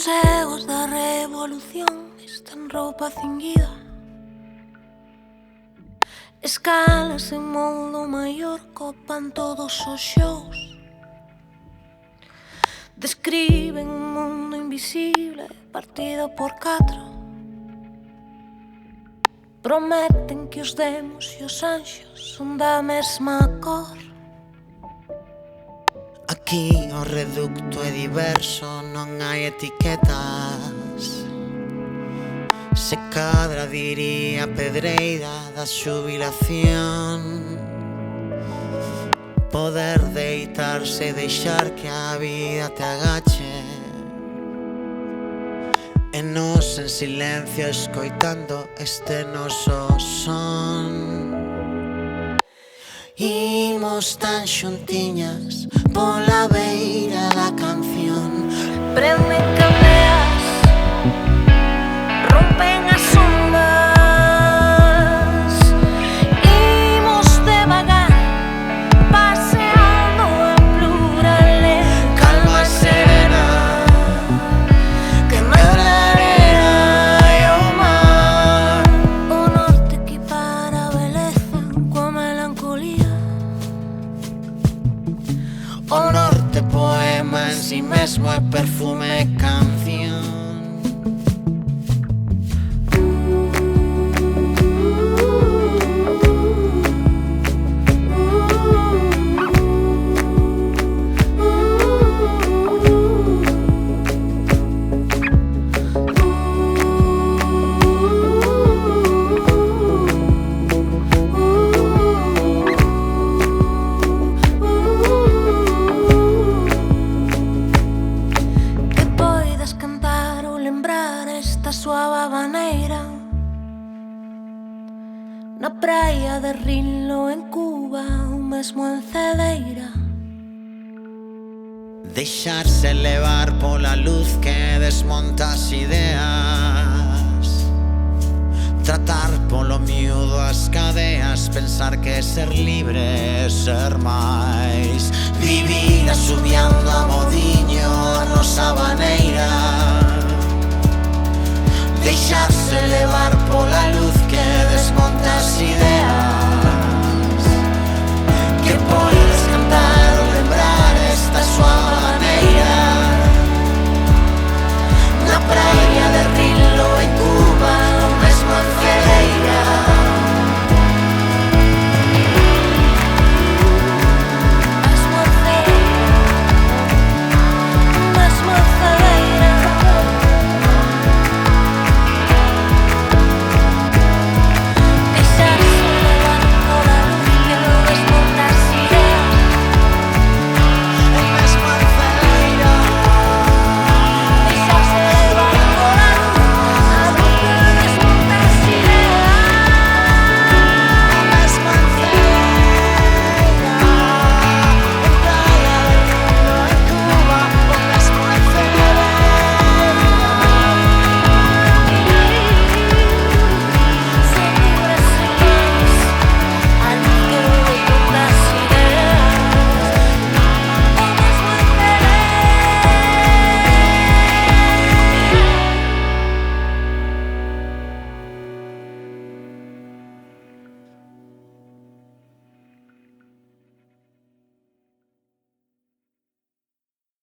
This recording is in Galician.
egos da revolución están roupa cinguida. Escalas en mundo maior copan todos os xous. Describen un mundo invisible partido por 4. Prometen que os demos e os anxos son da mesma cor. Aquí o reducto é diverso, non hai etiquetas. Se cadra diría pedreira da xubilación. Poder deitarse e deixar que a vida te agache. E nos en silencio escoitando este noso son. Imos tan xuntiñas pola beira da canción. Prenden candeas, rompen as ondas. Imos devagar, paseando en plural. Calma serena, que medra a arena e o mar. O norte equipara a beleza coa melancolía. O norte poema en si mesmo é perfume e canción. Suava maneira na praia de Rinlo en Cuba ou mesmo en Cedeira. Deixarse levar pola luz que desmonta as ideas. Tratar polo miúdo as cadeas. Pensar que ser libre é ser máis. Vivir asubiando a modiño a nosa maneira. Deixarse levar pola luz que desmonta as